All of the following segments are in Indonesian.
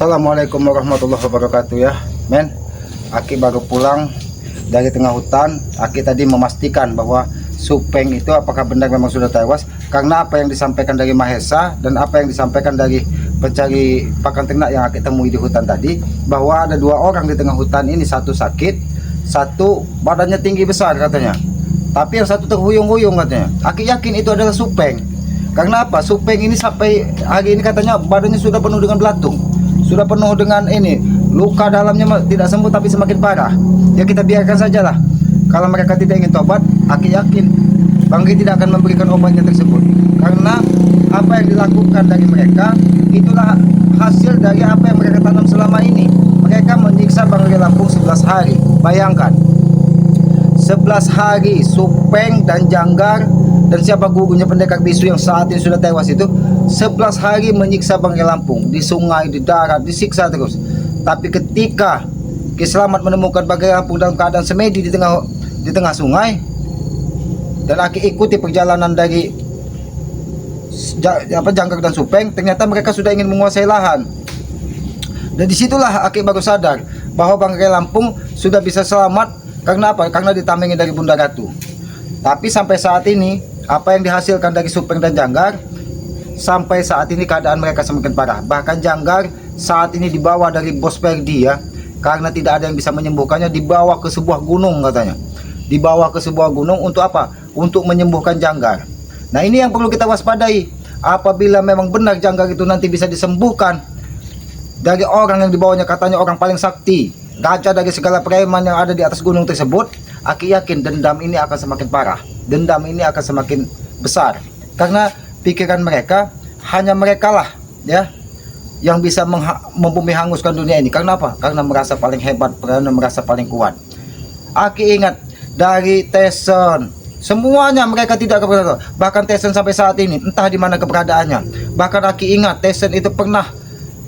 Assalamualaikum warahmatullahi wabarakatuh ya men. Aki baru pulang dari tengah hutan. Aki tadi memastikan bahwa Supeng itu apakah benar memang sudah tewas, karena apa yang disampaikan dari Mahesa dan apa yang disampaikan dari pencari pakan ternak yang Aki temui di hutan tadi, bahwa ada 2 orang di tengah hutan ini, satu sakit, satu badannya tinggi besar katanya, tapi yang satu terhuyung-huyung katanya. Aki yakin itu adalah Supeng. Karena apa? Supeng ini sampai hari ini katanya badannya sudah penuh dengan belatung, sudah penuh dengan ini, luka dalamnya tidak sembuh tapi semakin parah. Ya kita biarkan sajalah. Kalau mereka tidak ingin tobat, Aki yakin Bangki tidak akan memberikan obatnya tersebut. Karena apa yang dilakukan dari mereka itulah hasil dari apa yang mereka tanam selama ini. Mereka menyiksa Bangki Lampung 11 hari. Bayangkan 11 hari Supeng dan Janggar dan siapa gurunya pendekar bisu yang saat ini sudah tewas itu, 11 hari menyiksa Bangkai Lampung, di sungai, di darat, disiksa terus. Tapi ketika Ki Slamet menemukan Bangkai Lampung dalam keadaan semedi di tengah sungai, dan Aki ikuti perjalanan dari Janggar dan Supeng, ternyata mereka sudah ingin menguasai lahan. Dan disitulah Aki baru sadar bahwa Bangkai Lampung sudah bisa selamat. Karena apa? Karena ditamengi dari Bunda Ratu. Tapi sampai saat ini apa yang dihasilkan dari Supeng dan Janggar, sampai saat ini keadaan mereka semakin parah. Bahkan Janggar saat ini dibawa dari Bos Perdi ya, karena tidak ada yang bisa menyembuhkannya, dibawa ke sebuah gunung katanya. Dibawa ke sebuah gunung untuk apa? Untuk menyembuhkan Janggar. Nah ini yang perlu kita waspadai. Apabila memang benar Janggar itu nanti bisa disembuhkan dari orang yang dibawanya, katanya orang paling sakti, raja dari segala preman yang ada di atas gunung tersebut, Aki yakin dendam ini akan semakin parah. Dendam ini akan semakin besar. Karena pikiran mereka, hanya mereka lah ya yang bisa membumi hanguskan dunia ini. Karena apa? Karena merasa paling hebat, karena merasa paling kuat. Aki ingat dari Tyson, semuanya mereka tidak keberatan. Bahkan Tyson sampai saat ini entah di mana keberadaannya. Bahkan Aki ingat Tyson itu pernah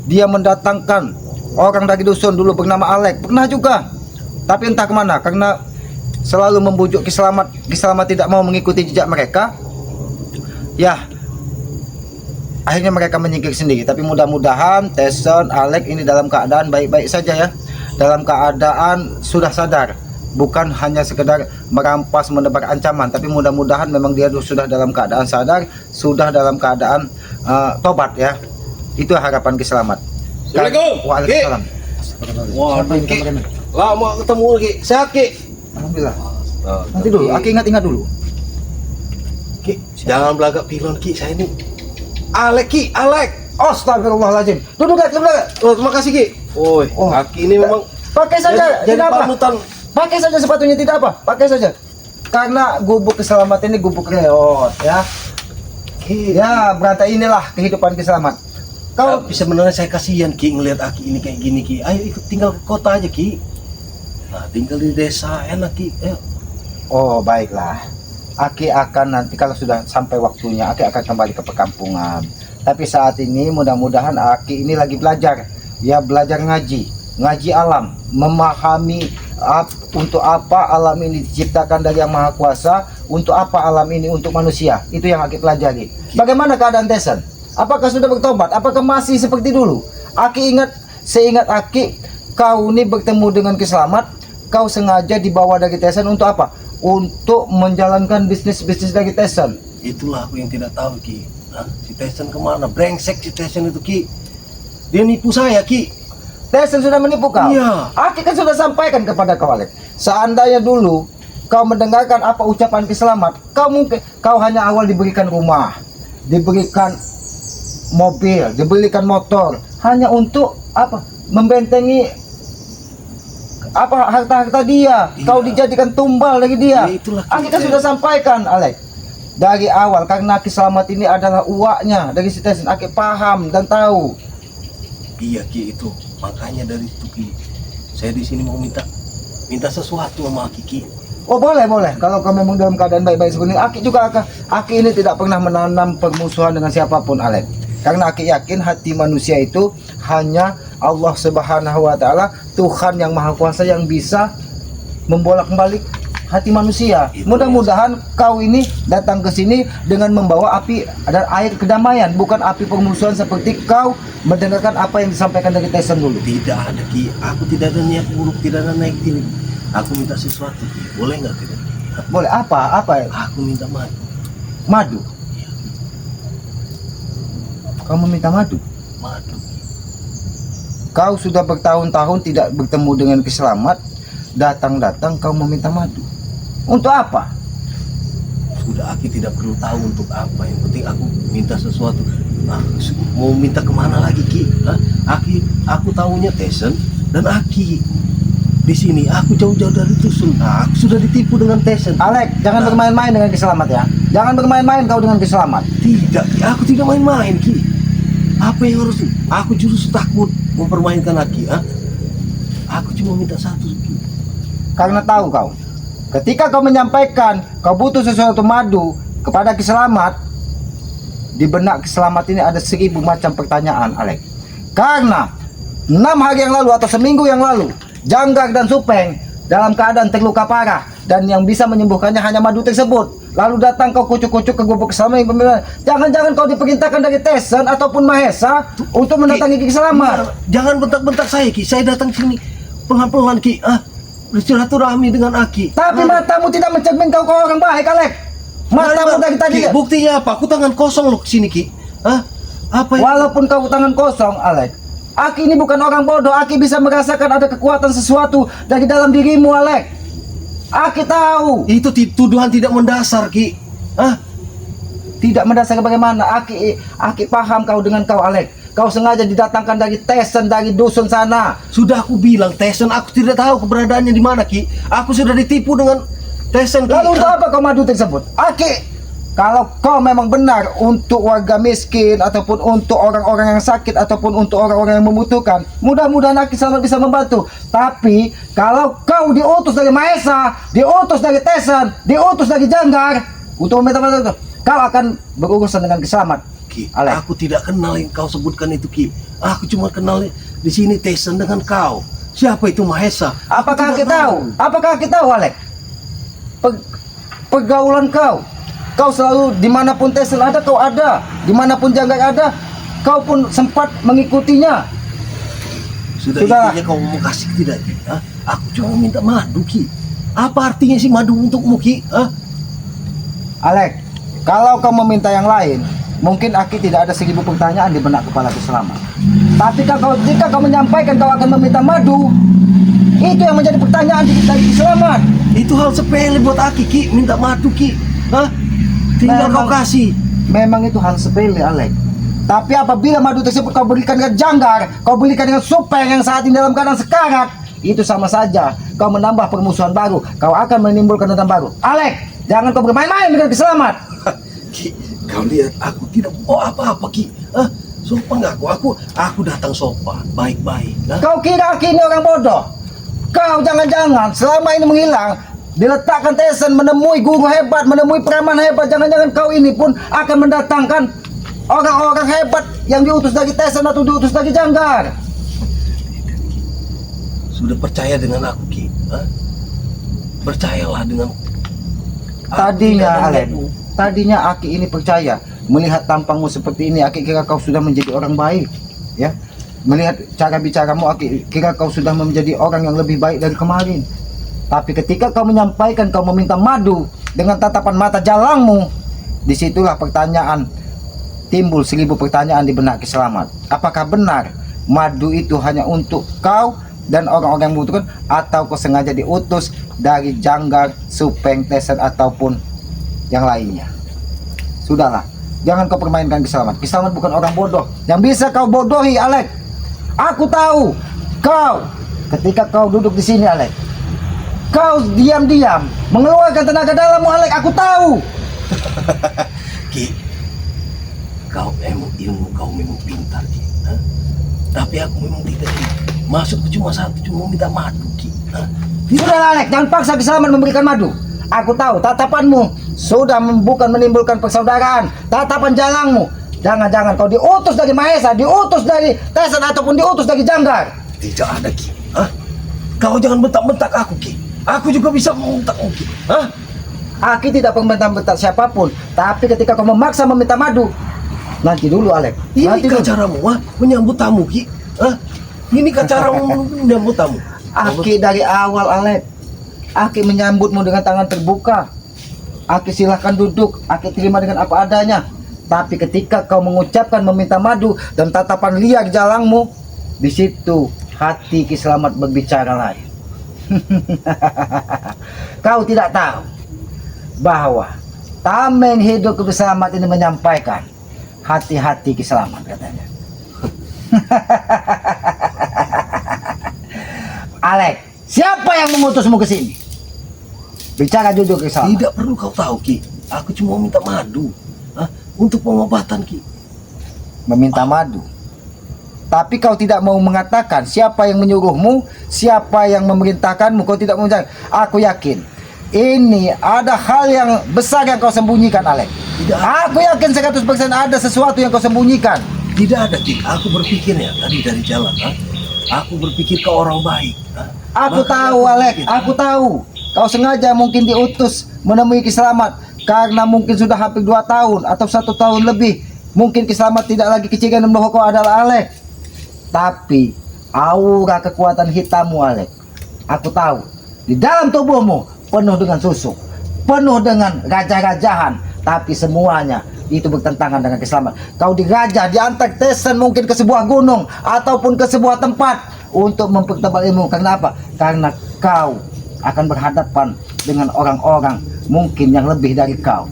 dia mendatangkan orang dari dusun dulu bernama Alek, pernah juga. Tapi entah kemana, karena selalu membujuk Ki Slamet. Ki Slamet tidak mau mengikuti jejak mereka. Ya, akhirnya mereka menyingkir sendiri. Tapi mudah-mudahan Tyson, Alek ini dalam keadaan baik-baik saja ya. Dalam keadaan sudah sadar, bukan hanya sekedar merampas, menebar ancaman. Tapi mudah-mudahan memang dia sudah dalam keadaan sadar, sudah dalam keadaan tobat ya. Itu harapan Ki Slamet. Assalamualaikum. Waalaikumsalam. Wah, Ki. Lama ketemu Ki. Sehat Ki? Alhamdulillah. Nanti dulu, Aki ingat-ingat dulu. Ki, jangan belagak pilon Ki, saya ini Alek Ki, Alek. Astagfirullahaladzim. Duduk Ki, duduk. Oh, terima kasih Ki. Oh, Aki ini memang pakai saja, jadi tidak apa. panutan. Pakai saja sepatunya, tidak apa. Pakai saja. Karena gubuk keselamatan ini gubuk reot ya. Ki, Ya, berarti inilah kehidupan Ki Slamet. Kau tapi sebenarnya saya kasihan Ki ngelihat Aki ini kayak gini Ki. Ayo ikut tinggal ke kota aja Ki. Nah, tinggal di desa enak Ki. Ayo. Oh, baiklah. Aki akan nanti kalau sudah sampai waktunya, Aki akan kembali ke perkampungan. Tapi saat ini mudah-mudahan Aki ini lagi belajar. Ya, belajar ngaji alam, memahami untuk apa alam ini diciptakan dari Yang Maha Kuasa, untuk apa alam ini untuk manusia. Itu yang Aki pelajari. Bagaimana keadaan Tyson? Apakah sudah bertobat? Apakah masih seperti dulu? Aki ingat, seingat Aki, kau ini bertemu dengan Ki Slamet, kau sengaja dibawa dari Tyson untuk apa? Untuk menjalankan bisnis dari Tyson. Itulah aku yang tidak tahu Ki. Hah? Si Tyson kemana? Brengsek si Tyson itu Ki. Dia nipu saya Ki. Tyson sudah menipu kau? Iya. Aki kan sudah sampaikan kepada kau, Alek. Seandainya dulu kau mendengarkan apa ucapan Ki Slamet, kau hanya awal diberikan rumah, diberikan mobil, diberikan motor, hanya untuk apa? Membentengi apa harta-harta dia. Iya. Kau dijadikan tumbal dari dia. Ya, itulah Aki kan sudah sampaikan, Alek, dari awal. Karena Ki Slamet ini adalah uaknya dari si Tyson. Aki paham dan tahu. Iya Ki, itu makanya dari itu Ki, saya di sini mau minta sesuatu sama Aki Ki. Oh boleh. Kalau kau memang dalam keadaan baik-baik seperti ini, Aki juga akan. Aki ini tidak pernah menanam permusuhan dengan siapapun, Alek. Karena Aki yakin hati manusia itu hanya Allah Subhanahu wa Ta'ala, Tuhan yang Maha Kuasa, yang bisa membolak-balik hati manusia. Itu Mudah-mudahan kau ini datang ke sini dengan membawa api dan air kedamaian, bukan api permusuhan seperti kau mendengarkan apa yang disampaikan dari Tyson dulu. Tidak ada Ki, aku tidak ada niat buruk, tidak ada naik ini. Aku minta sesuatu Ki, boleh nggak tidak? Boleh apa? Apa? Aku minta madu. Madu. Kau meminta madu. Madu. Kau sudah bertahun-tahun tidak bertemu dengan Kiselamat, datang-datang kau meminta madu. Untuk apa? Sudah Aki tidak perlu tahu untuk apa, yang penting aku minta sesuatu. Mau minta kemana lagi Ki? Aku tahunya Tyson dan Aki. Di sini aku jauh-jauh dari dusun. Aku sudah ditipu dengan Tyson. Alek, jangan bermain-main dengan Kiselamat ya. Jangan bermain-main kau dengan Kiselamat. Tidak Ki, aku tidak main-main Ki. Apa yang harus? Aku justru takut mempermainkan Aki. Aku cuma minta satu Ki. Karena tahu kau, ketika kau menyampaikan kau butuh sesuatu madu kepada Kiselamat, di benak Kiselamat ini ada 1000 macam pertanyaan, Alek. Karena 6 hari yang lalu atau seminggu yang lalu, Janggar dan Supeng dalam keadaan terluka parah, dan yang bisa menyembuhkannya hanya madu tersebut. Lalu datang kau kucuk-kucuk ke gubuk Kiselamat yang pemilihan. Jangan-jangan kau diperintahkan dari Tyson ataupun Mahesa untuk mendatangi Kiselamat. Jangan bentak-bentak saya Ki. Saya datang sini pelan-pelan Ki. Bersilaturahmi dengan Aki. Tapi matamu tidak mencerminkan kau orang baik, Alek. Matamu dari tadi. Ki, buktinya apa? Aku tangan kosong loh kesini Ki. Apa yang... Walaupun kau tangan kosong, Alek, Aki ini bukan orang bodoh. Aki bisa merasakan ada kekuatan sesuatu dari dalam dirimu, Alek. Aki tahu. Itu tuduhan tidak mendasar Ki. Tidak mendasar bagaimana? Aki paham kau dengan kau, Alek. Kau sengaja didatangkan dari Tyson, dari dusun sana. Sudah aku bilang Tyson, aku tidak tahu keberadaannya di mana Ki. Aku sudah ditipu dengan Tyson Ki. Lalu untuk apa kau madu tersebut? Aki, kalau kau memang benar untuk warga miskin ataupun untuk orang-orang yang sakit ataupun untuk orang-orang yang membutuhkan, mudah-mudahan Aki selalu bisa membantu. Tapi kalau kau diutus dari Mahesa, diutus dari Tyson, diutus dari Janggar untuk meminta bantuan, kau akan berurusan dengan Kiselamat. Ki, Alek. aku tidak kenal yang kau sebutkan itu Ki. Aku cuma kenal di sini Tyson dengan kau. Siapa itu Mahesa? Apakah Aku kita tidak tahu? Apakah kita tahu, Alek? Pergaulan kau selalu dimanapun Tyson ada, kau ada. Dimanapun Janggar ada, kau pun sempat mengikutinya. Sudah. Intinya kau mau kasih tidak Ki? Aku cuma minta madu Ki. Apa artinya sih madu untukmu Ki? Alek, kalau kau meminta yang lain, mungkin Aki tidak ada 1000 pertanyaan di benak kepala Kiselamat. Tapi jika kau menyampaikan kau akan meminta madu, itu yang menjadi pertanyaan dari Kiselamat. Itu hal sepele buat Aki Ki, minta madu Ki. Tinggal kau kasih. Memang itu hal sepele, Alek. Tapi apabila madu tersebut kau berikan dengan Janggar, kau berikan dengan Supeng yang saat ini dalam keadaan sekarat, itu sama saja kau menambah permusuhan baru. Kau akan menimbulkan dendam baru. Alek, jangan kau bermain-main dengan Kiselamat. Ki, kau lihat aku tidak mau apa-apa Ki. Sopan nggak aku datang sopan, baik-baik. Kau kira Aki ini orang bodoh? Kau jangan-jangan selama ini menghilang, diletakkan Tyson menemui guru hebat, menemui preman hebat. Jangan-jangan kau ini pun akan mendatangkan orang-orang hebat yang diutus dari Tyson atau diutus dari Janggar. Sudah percaya dengan aku Ki. Percayalah dengan Tadinya, Alek, denganmu. tadinya Aki ini percaya. Melihat tampangmu seperti ini, Aki kira kau sudah menjadi orang baik, ya. Melihat cara bicaramu, Aki kira kau sudah menjadi orang yang lebih baik dari kemarin. Tapi ketika kau menyampaikan kau meminta madu dengan tatapan mata jalangmu, disitulah pertanyaan timbul 1000 pertanyaan di benak Kiselamat. Apakah benar madu itu hanya untuk kau dan orang-orang yang membutuhkan, atau kau sengaja diutus dari Janggar, Supeng, Tyson ataupun yang lainnya? Sudahlah, jangan kau permainkan Kiselamat. Kiselamat bukan orang bodoh yang bisa kau bodohi, Alek. Aku tahu kau ketika kau duduk di sini, Alek, kau diam-diam mengeluarkan tenaga dalammu, Alek. Aku tahu. Ki, kau memang ilmu kau memang pintar Ki. Tapi aku memang tidak Ki. Maksudku cuma satu, cuma minta madu Ki. Sudah, Alek, jangan paksa Kiselamat memberikan madu. Aku tahu tatapanmu sudah bukan menimbulkan persaudaraan. Tatapan jalangmu, jangan-jangan kau diutus dari Mahesa, diutus dari Tyson ataupun diutus dari Janggar. Tidak ada Ki. Kau jangan bentak-bentak aku Ki. Aku juga bisa membentakmu Ki. Hah? Aki tidak membentak siapapun, tapi ketika kau memaksa meminta madu, nanti dulu Alek. Ini Nanti kah dulu. caramu menyambut tamu Ki? Hah? Ini kah caramu menyambut tamu? Aki dari awal Alek, Aki menyambutmu dengan tangan terbuka. Aki silahkan duduk, Aki terima dengan apa adanya. Tapi ketika kau mengucapkan meminta madu dan tatapan liar jalangmu, di situ hati Ki Selamat berbicara lain. Kau tidak tahu bahwa Tameng Hidup Ki Selamat ini menyampaikan hati-hati Ki Selamat katanya. Alek, siapa yang mengutusmu ke sini? Bicara jujur Ki Selamat. Tidak perlu kau tahu Ki. Aku cuma minta madu. Hah? Untuk pengobatan Ki. Meminta madu. Tapi kau tidak mau mengatakan siapa yang menyuruhmu, siapa yang memerintahkanmu. Kau tidak mau menjawab. Aku yakin ini ada hal yang besar yang kau sembunyikan, Alek. Tidak. Aku yakin 100% ada sesuatu yang kau sembunyikan. Tidak ada Ki. Aku berpikirnya tadi dari jalan. Aku berpikir kau orang baik. Aku Makanya tahu, aku Alek. berpikir. Aku tahu. Kau sengaja mungkin diutus menemui Ki Selamat karena mungkin sudah hampir 2 tahun atau 1 tahun lebih. Mungkin Ki Selamat tidak lagi kecigan bahwa kau adalah Alek. Tapi aura kekuatan hitammu, Alek, aku tahu di dalam tubuhmu penuh dengan susuk, penuh dengan raja-rajahan, tapi semuanya itu bertentangan dengan Ki Selamat. Kau dirajah, diantar Tesen mungkin ke sebuah gunung ataupun ke sebuah tempat untuk mempertebal ilmu. Karena apa? Karena kau akan berhadapan dengan orang-orang mungkin yang lebih dari kau.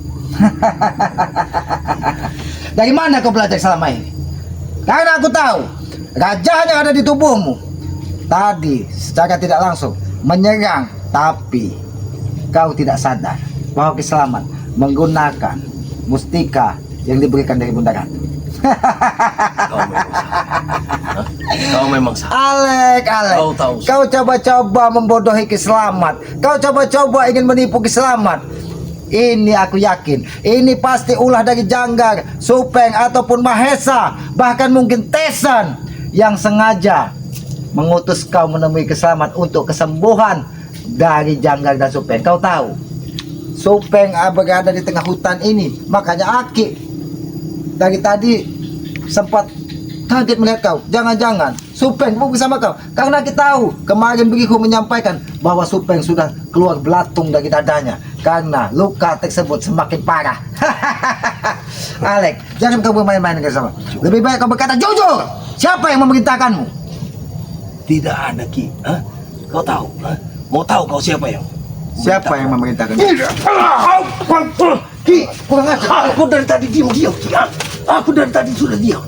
Dari mana kau belajar selama ini? Karena aku tahu raja yang ada di tubuhmu tadi secara tidak langsung menyerang, tapi kau tidak sadar bahwa Ki Selamat menggunakan mustika yang diberikan dari Bunda Ratu. Kau memang salah. Alek, Kau tahu. kau coba-coba membodohi Ki Selamat. Kau coba-coba ingin menipu Ki Selamat. Ini aku yakin, ini pasti ulah dari Janggar, Supeng ataupun Mahesa, bahkan mungkin Tesen yang sengaja mengutus kau menemui Ki Selamat untuk kesembuhan dari Janggar dan Supeng. Kau tahu, Supeng berada di tengah hutan ini, makanya Aki dari tadi sempat kaget melihat kau. Jangan-jangan Supeng mau bersama kau, karena kita tahu kemarin Bikiku menyampaikan bahwa Supeng sudah keluar belatung dari dadanya karena luka tersebut semakin parah. Alek, jangan kau bermain-main dengan sama. Lebih baik kau berkata jujur. Siapa yang memerintahkanmu? Tidak ada Ki. Kau tahu? Mau tahu kau siapa yang? Siapa yang memerintahkanmu? Ki, kurang ajar. Aku dari tadi diam-diam Ki. Aku dari tadi sudah diam.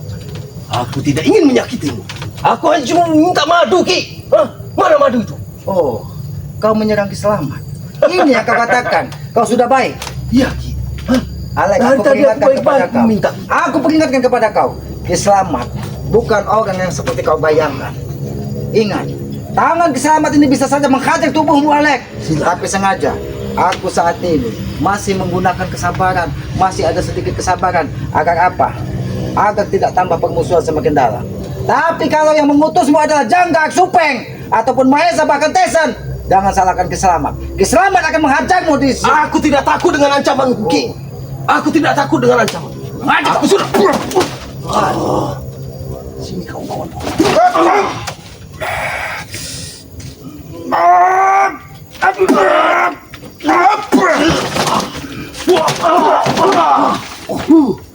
Aku tidak ingin menyakitimu. Aku hanya cuma minta madu Ki. Mana madu itu? Oh, kau menyerang Ki Selamat. Ini yang kau katakan. Kau sudah baik. Iya Ki. Alek, Dari aku tadi aku peringatkan kepada baik-baik kau. meminta. Aku peringatkan kepada kau. Ki Selamat bukan orang yang seperti kau bayangkan. Ingat, tangan Ki Selamat ini bisa saja menghajar tubuhmu, Alek. Tapi sengaja, aku saat ini masih menggunakan kesabaran, masih ada sedikit kesabaran. Agar apa? Agar tidak tambah permusuhan semakin dalam. Tapi kalau yang mengutusmu adalah Janggar, Supeng, ataupun Mahesa bahkan Tesen, jangan salahkan Ki Selamat. Ki Selamat akan menghajarmu di sini. Aku tidak takut dengan ancamanku Ki. Aku tidak takut dengan ancaman. Aku sudah. Sini kau kawan.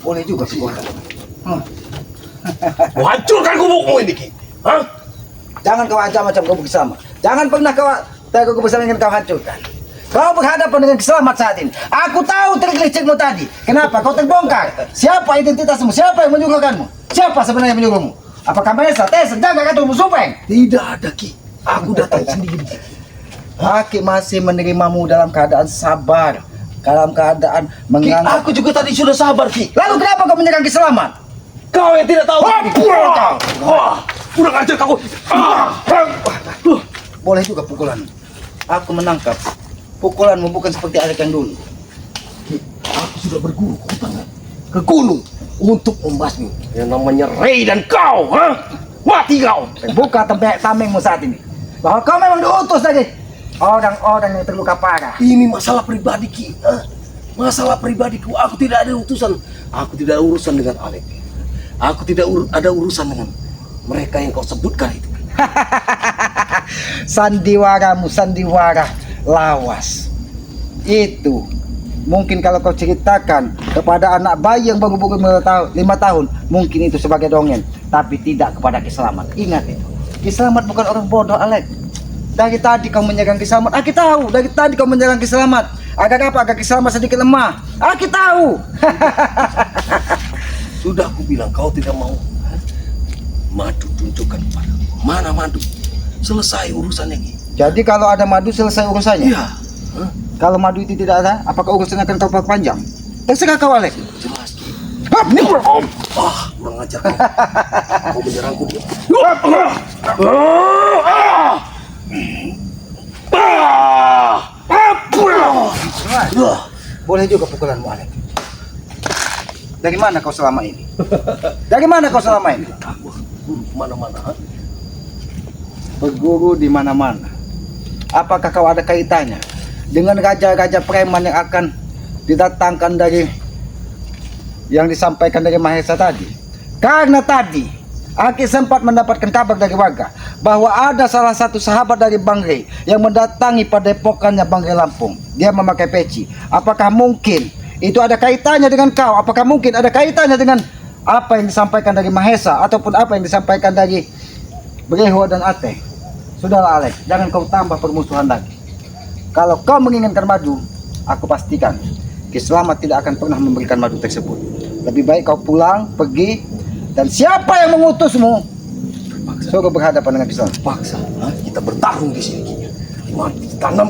Boleh juga suara. Hancurkan gubukmu ini Ki. Jangan kau ancam macam kau bersama. Jangan pernah kau kau bersama ingin kau hancurkan. Kau berhadapan dengan Ki Selamat saat ini. Aku tahu trik-trikmu tadi. Kenapa kau terbongkar? Siapa identitasmu? Siapa yang menyuruhkanmu? Siapa sebenarnya yang menyuruhmu? Apakah Mahesa, Tesen, Janggar atau Supeng? Tidak ada Ki. Aku datang sendiri. Aki masih menerimamu dalam keadaan sabar, dalam keadaan Ki, menganggap. aku juga tadi sudah sabar Ki. Lalu kenapa kau menyerang Ki Selamat? Kau yang tidak tahu. Kurang ajar kau. Boleh juga pukulan. Aku menangkap pukulanmu bukan seperti Alek yang dulu. Aku sudah berguru ke hutan, ke gunung untuk membasmi yang namanya Rei dan kau. Mati kau. Buka tamengmu saat ini bahwa kau memang diutus dari orang-orang yang terluka parah. Ini masalah pribadi Ki. Masalah pribadiku. Aku tidak ada urusan. Aku tidak ada urusan dengan Alek. Aku tidak ada urusan dengan mereka yang kau sebutkan itu. Sandiwaramu sandiwara lawas. Itu mungkin kalau kau ceritakan kepada anak bayi yang baru 5 tahun, mungkin itu sebagai dongeng, tapi tidak kepada Ki Slamet. Ingat itu. Ki Slamet bukan orang bodoh, Alek. Dari tadi kau menyerang Ki Slamet. Aki tahu. Dari tadi kau menyerang Ki Slamet. Agak apa? Agak Ki Slamet sedikit lemah. Aki tahu. Sudah aku bilang kau tidak mau. Madu tunjukkan pada mana madu. Selesai urusannya Ki. Jadi kalau ada madu selesai urusannya. Iya. Kalau madu itu tidak ada, apakah urusannya akan kau perpanjang? Terserah kau, Alek. Jelas Ki. Ini Kurang ajar kau. Kau menyerangku. Boleh juga pukulanmu, Alek. Dari mana kau selama ini? Dari mana kau selama ini? Aku mana-mana. Berguru di mana-mana. Apakah kau ada kaitannya dengan raja-raja preman yang akan didatangkan dari yang disampaikan dari Mahesa tadi? Karena tadi Aki sempat mendapatkan kabar dari warga bahwa ada salah satu sahabat dari Bang Rey yang mendatangi padepokannya Bang Rey Lampung. Dia memakai peci. Apakah mungkin itu ada kaitannya dengan kau? Apakah mungkin ada kaitannya dengan apa yang disampaikan dari Mahesa ataupun apa yang disampaikan dari Breho dan Ate? Sudahlah, Alek, jangan kau tambah permusuhan lagi. Kalau kau menginginkan madu, aku pastikan Ki Slamet tidak akan pernah memberikan madu tersebut. Lebih baik kau pulang, pergi, dan siapa yang mengutusmu suruh berhadapan dengan Ki Slamet. Paksa. Kita bertarung di sini Ki. Mati tanam.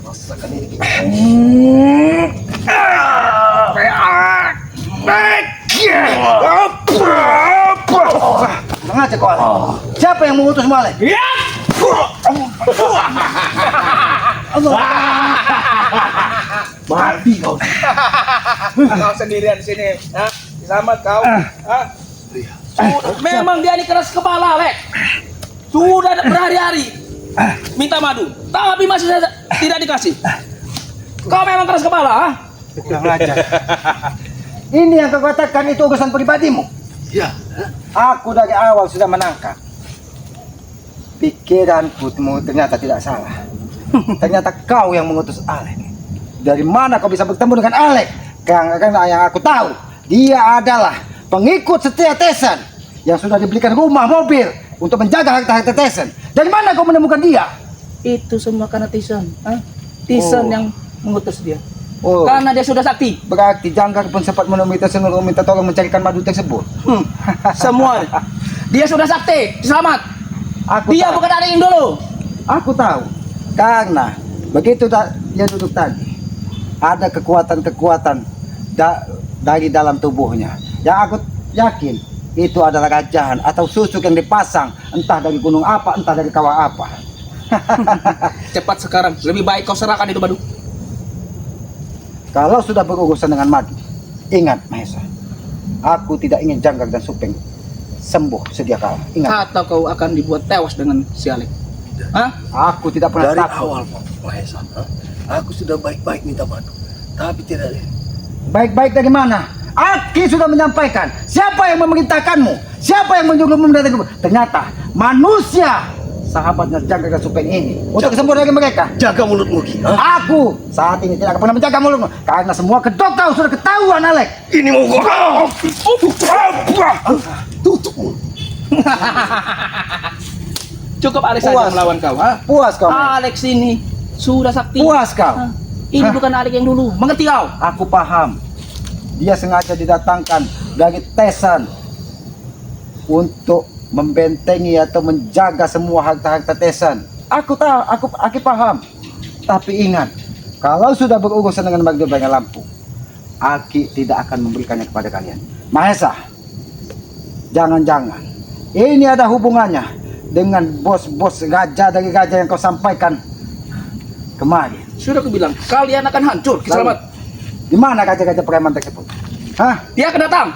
Rasakan ini Ki. Kurang aja kau, Alek. Siapa yang mengutusmu, Alek? Mati kau. Kau sendirian di sini, selamat kau. Memang dia ini keras kepala, Lek. Sudah berhari-hari minta madu, tapi masih saja tidak dikasih. Kau memang keras kepala, ha? Kurang aja. Ini yang kau katakan itu urusan pribadimu. Ya. Aku dari awal sudah menangkap. Pikiranku ternyata tidak salah. Ternyata kau yang mengutus Alek. Dari mana kau bisa bertemu dengan Alek? Karena yang aku tahu, dia adalah pengikut setia Tesen yang sudah dibelikan rumah, mobil untuk menjaga harta-harta Tesen. Dari mana kau menemukan dia? Itu semua karena Tison, Tison yang mengutus dia. Oh, Karena dia sudah sakti. berarti Jangkar pun sempat menemui Tesen untuk minta tolong mencarikan madu tersebut. Semua. Dia sudah sakti, selamat. Aku Dia tahu. bukan ada yang dulu. Aku tahu. Karena begitu dia duduk tadi, ada kekuatan-kekuatan dari dalam tubuhnya. Yang aku yakin itu adalah rajahan atau susuk yang dipasang entah dari gunung apa, entah dari kawah apa. Cepat sekarang, lebih baik kau serahkan itu madu. Kalau sudah berurusan dengan madu, ingat Mahesa, aku tidak ingin Jangkar dan Supeng sembuh sedia kala. Ingat, Atau kau akan dibuat tewas dengan si Alek. Hah? aku tidak pernah Dari takut. awal Mahesa, aku sudah baik-baik minta madu, tapi tidak ada. Baik-baik dari mana? Aki sudah menyampaikan. Siapa yang memerintahkanmu? Siapa yang menyuruhmu mendatangkan? Ternyata manusia, sahabatnya Jangkar dan Supeng ini. Untuk kesembuhan dari mereka, Jaga mulutmu Ki. aku saat ini tidak akan pernah menjaga mulutmu karena semua kedok kau sudah ketahuan, Alek. Ini mau kau. Tutup mulut. Cukup Alex saja Puas. melawan kau, ha? Puas kau, Mahesa? Alex ini sudah sakti. Puas kau? Hah? Ini Hah? bukan Alex yang dulu. Mengerti kau? Aku paham. Dia sengaja didatangkan dari Tesan untuk membentengi atau menjaga semua harta-harta Tesan. Aku tahu, aku paham. Tapi ingat, kalau sudah berurusan dengan Bagdo Bang Lampung, Aki tidak akan memberikannya kepada kalian. Mahesa, jangan-jangan ini ada hubungannya dengan bos-bos raja dari raja yang kau sampaikan kemarin. Sudah aku bilang, kalian akan hancur. Selamat. Di mana raja-raja preman tersebut? Hah? Dia akan datang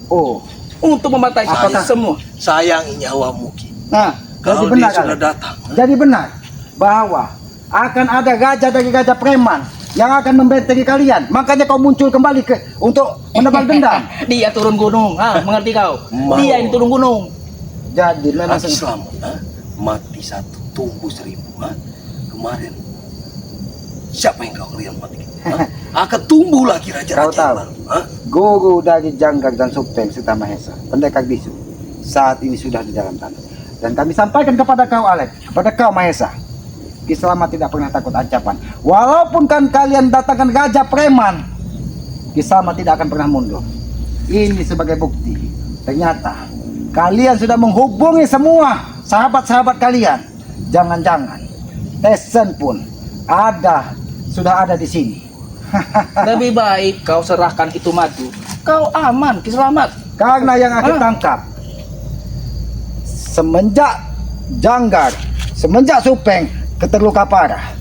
Oh, untuk membantai Apakah- semua. Sayangi nyawamu Ki. nah, Kalau benar dia sudah kalian. datang, Jadi benar bahwa akan ada gajah dari gajah preman yang akan membentengi kalian. Makanya kau muncul kembali untuk menebak dendam. Dia turun gunung, mengerti kau? Mau. Dia ini turun gunung. Jadi memang Aki selamat, mati 1 tumbuh 1000. Kemarin siapa yang kau lihat mati? Akan tumbuh lagi Kau raja-raja tahu. yang baru. Guru dari Janggak dan Supeng serta Mahesa, pendekar bisu, saat ini sudah di dalam tanah. Dan kami sampaikan kepada kau Alek, kepada kau Mahesa, Ki Selamat tidak pernah takut ancaman. Walaupun kan kalian datangkan gajah preman, Ki Selamat tidak akan pernah mundur. Ini sebagai bukti. Ternyata kalian sudah menghubungi semua sahabat-sahabat kalian. Jangan-jangan Tesen pun sudah ada di sini. Lebih baik kau serahkan itu madu. Kau aman, Ki Selamat. Karena yang aku tangkap semenjak Janggar, semenjak Supeng keterluka parah,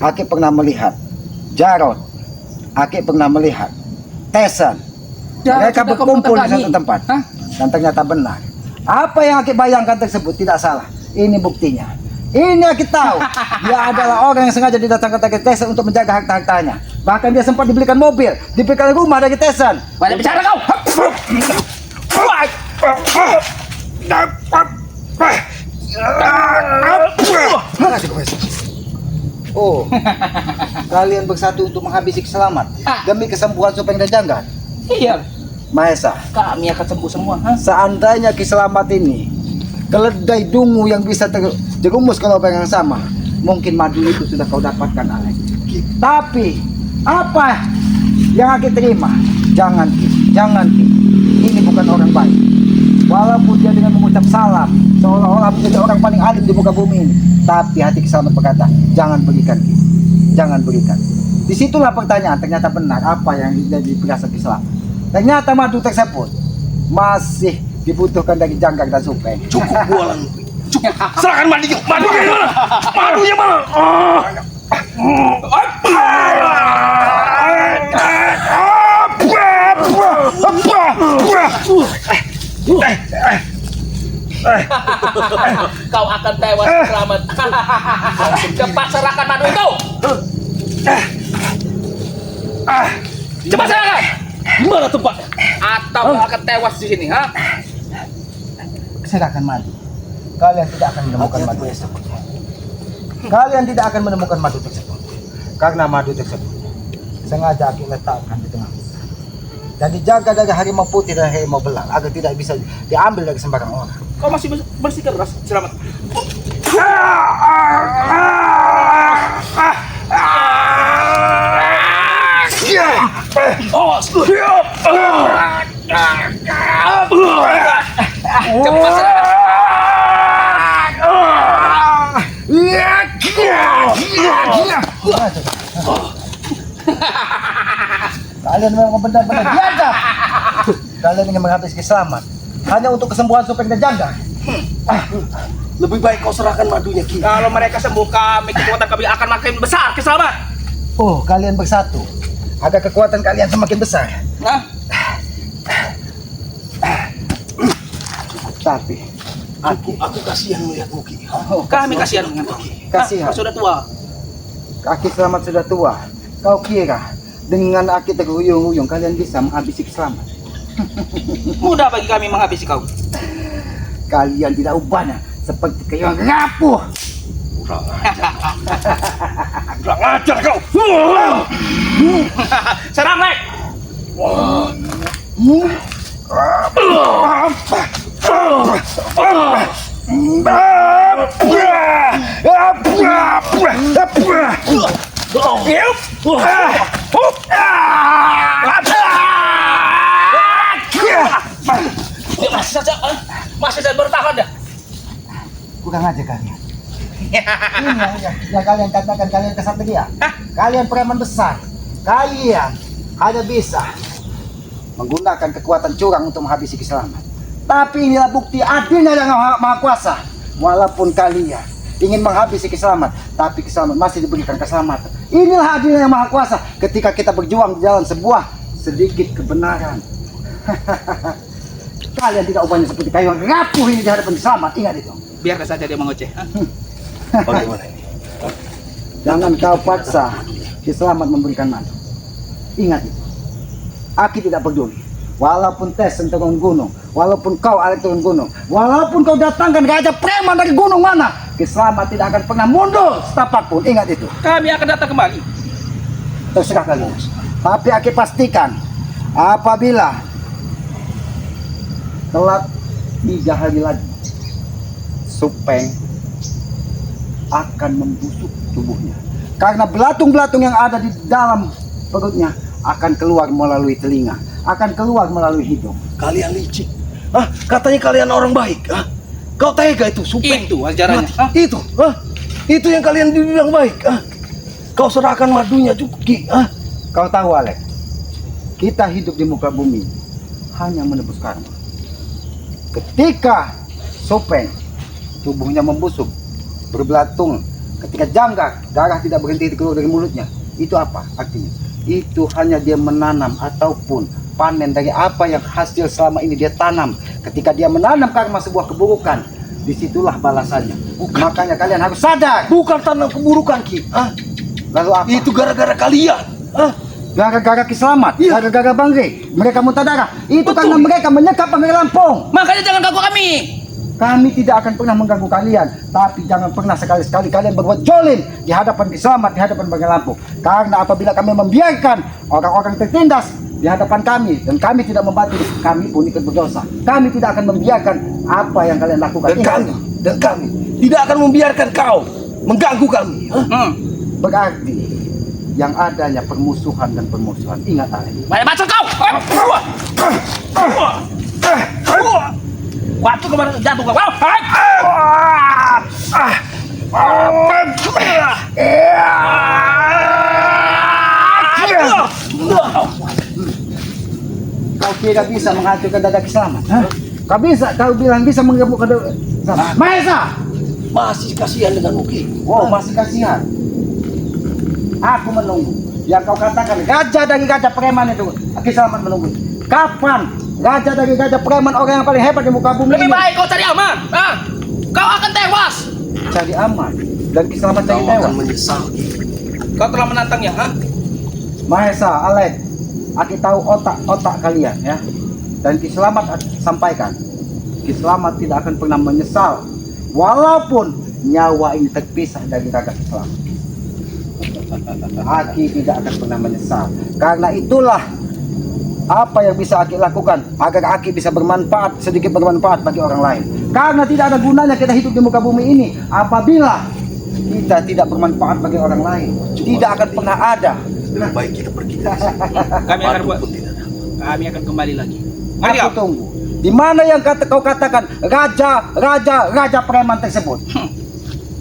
Aki pernah melihat Jarot, Aki pernah melihat Tesen. Jarod Mereka sudah kau berkumpul di pertandingi. satu tempat. Hah? Dan ternyata benar. Apa yang Aki bayangkan tersebut tidak salah. Ini buktinya. Ini Aki tahu. Dia adalah orang yang sengaja didatangkan dari Tesen untuk menjaga harta-hartanya. Bahkan dia sempat dibelikan mobil, dibelikan rumah dari Tesen. Banyak bicara kau. Oh, kalian bersatu untuk menghabisi Ki Selamat demi kesembuhan Supeng dan Janggar. Iya, Mahesa, kami akan sembuh semua. seandainya Ki Selamat ini keledai dungu yang bisa terjerumus ke lubang yang sama, mungkin madu itu sudah kau dapatkan, Alek. Tapi apa yang Aki terima? Jangan, Ki. Jangan, Ki. Ini bukan orang baik. Walaupun dia dengan mengucap salam seolah-olah menjadi orang paling alim di muka bumi ini, tapi hati Ki Selamat berkata, jangan berikan, Ki. Jangan berikan. Disitulah pertanyaan, ternyata benar apa yang jadi perasaan Ki Selamat. Ternyata madu tersebut masih dibutuhkan dari Janggar dan Supeng. Cukup bualan. Cukup. Serahkan madunya. Madunya mana? Madunya mana? Kau akan tewas, Ki Selamat. Cepat serahkan madu itu. Cepat serahkan. Mana tempatnya? Atau kau akan tewas di sini, ha? Serahkan madu. Kalian tidak akan menemukan madu tersebut. Kalian tidak akan menemukan madu tersebut. Karena madu tersebut sengaja Aki letakkan di tengah hutan. Dan dijaga dari harimau putih dan harimau belang agar tidak bisa diambil dari sembarang orang. Kau masih bersihkan ras, Selamat. Oh, siap. Cepat serahkan. Kalian memang benar-benar biadab. Kalian ingin menghabis Ki Selamat hanya untuk kesembuhan Supeng dan Janggar. Lebih baik kau serahkan madunya, Ki. Kalau mereka sembuh, kekuatan kami akan makin besar, Ki Selamat. Oh, kalian bersatu agar kekuatan kalian semakin besar. Nah, Tapi Aku kasihan melihatmu, Ki. kami kasihan dengan kau. Kasihan. Kau sudah tua. Aki Selamat sudah tua. Kau kira dengan Aki terhuyung-huyung kalian bisa menghabisi Ki Selamat? Mudah bagi kami menghabisi kau. Kalian tidak ubahnya seperti kayu yang rapuh. Kurang ajar. Kurang ajar kau. Serang, Lek. Masih saja bertahan dah. Kurang aja kalian. Ini yang kalian katakan kalian kesatria. Kalian preman besar. Kalian hanya bisa menggunakan kekuatan curang untuk menghabisi Ki Selamat. Tapi inilah bukti adilnya yang maha kuasa. Walaupun kalian ingin menghabisi Ki Selamat, tapi Ki Selamat masih diberikan keselamatan. Inilah adilnya yang maha kuasa ketika kita berjuang di jalan sebuah sedikit kebenaran. kalian tidak ubahnya seperti kayu yang rapuh ini di hadapan Selamat. Ingat itu. Biarkan saja dia mengoceh. Ha? Bagaimana ini? Jangan kau paksa Ki Selamat memberikan madu. Ingat itu. Aki tidak peduli. Walaupun Tesen turun gunung, walaupun kau Alek turun gunung, walaupun kau datangkan Raja Preman dari gunung mana, Ki Selamat tidak akan pernah mundur setapak pun. Ingat itu. Kami akan datang kembali. Terserah kalian. Tapi Aki pastikan, apabila telat 3 hari lagi, Supeng akan membusuk tubuhnya. Karena belatung-belatung yang ada di dalam perutnya akan keluar melalui telinga, akan keluar melalui hidung. Kalian licik. Katanya kalian orang baik. Kau tega itu, Supeng. Itu ajarannya. Mati. Itu yang kalian bilang baik. Kau serahkan madunya juga, Ki. Kau tahu, Alek, kita hidup di muka bumi hanya menebus karma. Ketika Supeng tubuhnya membusuk, berbelatung, ketika Janggak darah tidak berhenti keluar dari mulutnya, itu apa artinya? Itu hanya dia menanam ataupun panen dari apa yang hasil selama ini dia tanam. Ketika dia menanam karma sebuah keburukan, disitulah balasannya. Makanya kalian harus sadar. Bukan tanam keburukan, Ki. Lalu apa? Itu gara-gara kalian. Gara-gara Ki Selamat, Iya. gara-gara Bang Rey, mereka muntah darah. Itu Betul. karena mereka menyekap Pangeran Lampung. Makanya jangan ganggu kami. Kami tidak akan pernah mengganggu kalian, tapi jangan pernah sekali-sekali kalian berbuat jolim di hadapan Ki Selamat, di hadapan Pangeran Lampung. Karena apabila kami membiarkan orang-orang tertindas di hadapan kami dan kami tidak membantu, kami pun ikut berdosa. Kami tidak akan membiarkan apa yang kalian lakukan. Dan kami tidak akan membiarkan kau mengganggu kami. Berarti yang adanya permusuhan dan permusuhan. Ingat, Alek. Banyak bacot kau. Waktu kemarin jatuh kau. Kau tidak bisa menghancurkan dada Ki Selamat. Kau bisa, kau bilang bisa menggemukkan dada Ki Selamat. Mahesa! Masih kasihan dengan Uki. Oh, masih kasihan. Aku menunggu. Yang kau katakan raja dari Raja Preman itu, Ki Selamat menunggu. Kapan raja dari Raja Preman, orang yang paling hebat di muka bumi Lebih ini, baik kau cari aman. Kau akan tewas. cari aman dan Ki Selamat cari Kau tewas? akan menyesal, Ki. Kau telah menantangnya, Mahesa, Alek, Aki tahu otak-otak kalian ya. Dan Ki Selamat sampaikan, Ki Selamat tidak akan pernah menyesal walaupun nyawa ini terpisah dari raga Ki Selamat. Aki tidak akan pernah menyesal. Karena itulah apa yang bisa Aki lakukan agar Aki bisa bermanfaat, sedikit bermanfaat bagi orang lain. Karena tidak ada gunanya kita hidup di muka bumi ini apabila kita tidak bermanfaat bagi orang lain. Tidak akan pernah ada. Lebih baik kita pergi dari sini. Kami akan Batu buat. pun tidak ada. Kami akan kembali lagi. Ngerti Aku kau? tunggu. Di mana yang kau katakan raja preman tersebut?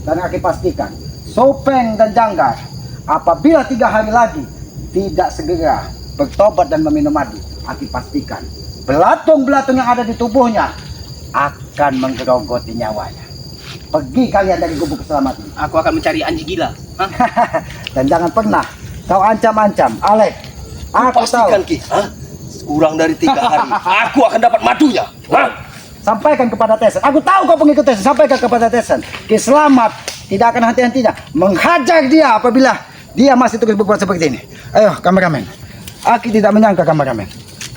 Dan Aki pastikan, Supeng dan Janggar apabila 3 hari lagi tidak segera bertobat dan meminum madu, Aki pastikan belatung-belatung yang ada di tubuhnya akan menggerogoti nyawanya. Pergi kalian dari gubuk keselamatan. Aku akan mencari anjing gila. Dan jangan pernah kau ancam-ancam, Alek. Aku Pastikan, tahu. Ki. Kurang dari 3 hari, aku akan dapat madunya. Sampaikan kepada Tesen. Aku tahu kau pengikut Tesen. Sampaikan kepada Tesen. Ki Selamat tidak akan henti-hentinya menghajar dia apabila dia masih terus berbuat seperti ini. Ayo, kameramen. Aki tidak menyangka, kameramen.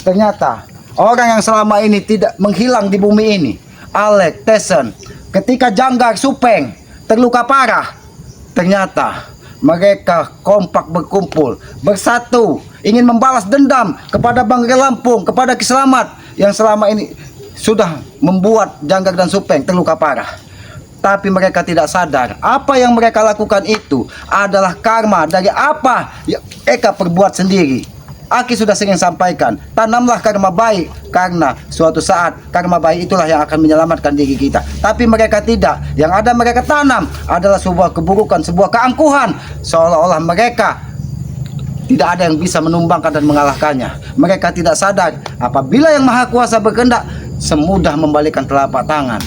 Ternyata orang yang selama ini tidak menghilang di bumi ini, Alek, Tesen, ketika Janggar, Supeng terluka parah, ternyata mereka kompak berkumpul, bersatu, ingin membalas dendam kepada Bang Rey Lampung, kepada Ki Selamat yang selama ini sudah membuat Janggar dan Supeng terluka parah. Tapi mereka tidak sadar apa yang mereka lakukan itu adalah karma dari apa yang mereka perbuat sendiri. Aki sudah sering sampaikan, tanamlah karma baik, karena suatu saat karma baik itulah yang akan menyelamatkan diri kita. Tapi mereka tidak. Yang ada mereka tanam adalah sebuah keburukan, sebuah keangkuhan, seolah-olah mereka tidak ada yang bisa menumbangkan dan mengalahkannya. Mereka tidak sadar apabila yang Maha Kuasa berkehendak semudah membalikkan telapak tangan.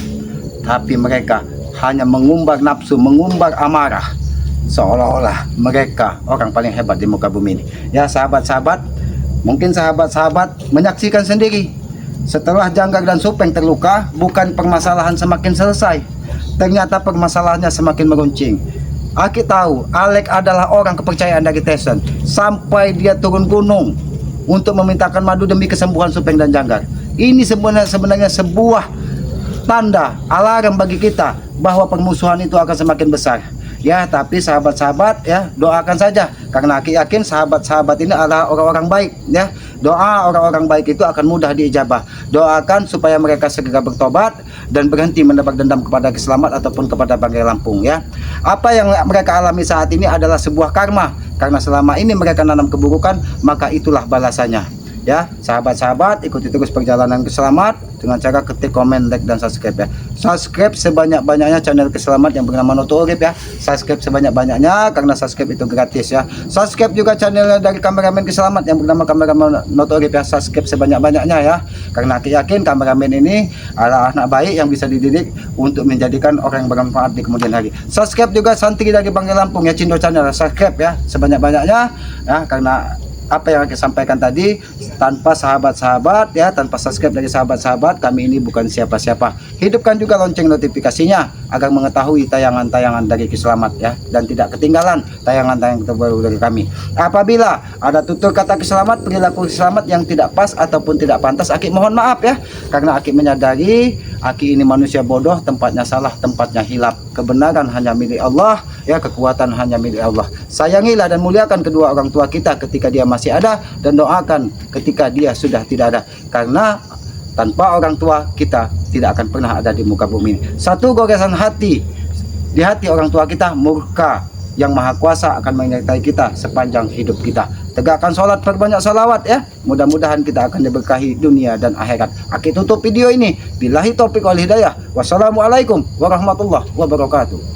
Tapi mereka hanya mengumbar nafsu, mengumbar amarah, seolah-olah mereka orang paling hebat di muka bumi ini. Ya sahabat-sahabat, mungkin sahabat-sahabat menyaksikan sendiri Setelah Janggar dan Supeng terluka, bukan permasalahan semakin selesai, ternyata permasalahannya semakin meruncing. Aki tahu Alek adalah orang kepercayaan dari Tyson, sampai dia turun gunung untuk memintakan madu demi kesembuhan Supeng dan Janggar. Ini sebenarnya sebuah tanda alarm bagi kita bahwa permusuhan itu akan semakin besar. Ya, tapi sahabat-sahabat ya, doakan saja karena Aki yakin sahabat-sahabat ini adalah orang-orang baik ya. Doa orang-orang baik itu akan mudah diijabah. Doakan supaya mereka segera bertobat dan berhenti menebak dendam kepada Kiselamat ataupun kepada Banggai Lampung ya. Apa yang mereka alami saat ini adalah sebuah karma, karena selama ini mereka nanam keburukan, maka itulah balasannya. Ya, sahabat-sahabat, ikuti terus perjalanan Kiselamat dengan cara ketik, komen, like, dan subscribe ya. Subscribe sebanyak-banyaknya channel Kiselamat yang bernama Noto Urip ya. Subscribe sebanyak-banyaknya karena subscribe itu gratis ya. Subscribe juga channel dari kameramen Kiselamat yang bernama kameramen Noto Urip ya. Subscribe sebanyak-banyaknya ya. Karena aku yakin kameramen ini adalah anak baik yang bisa dididik untuk menjadikan orang yang bermanfaat di kemudian hari. Subscribe juga santri dari Banggai Lampung ya, Cindo Channel. Subscribe ya sebanyak-banyaknya ya, karena apa yang saya sampaikan tadi, tanpa sahabat-sahabat ya, tanpa subscribe dari sahabat-sahabat, kami ini bukan siapa-siapa. Hidupkan juga lonceng notifikasinya agar mengetahui tayangan-tayangan dari Kiselamat ya, dan tidak ketinggalan tayangan-tayangan terbaru dari kami. Apabila ada tutur kata Kiselamat, perilaku Kiselamat yang tidak pas ataupun tidak pantas, Aki mohon maaf ya, karena Aki menyadari Aki ini manusia bodoh, tempatnya salah, tempatnya hilap. Kebenaran hanya milik Allah ya, kekuatan hanya milik Allah. Sayangilah dan muliakan kedua orang tua kita ketika dia masih ada, dan doakan ketika dia sudah tidak ada, karena tanpa orang tua kita tidak akan pernah ada di muka bumi ini. Satu goresan hati di hati orang tua kita, murka yang maha kuasa akan menyertai kita sepanjang hidup kita. Tegakkan sholat, perbanyak salawat ya, mudah-mudahan kita akan diberkahi dunia dan akhirat. Aki tutup video ini, billahi taufiq wal hidayah. Wassalamualaikum warahmatullahi wabarakatuh.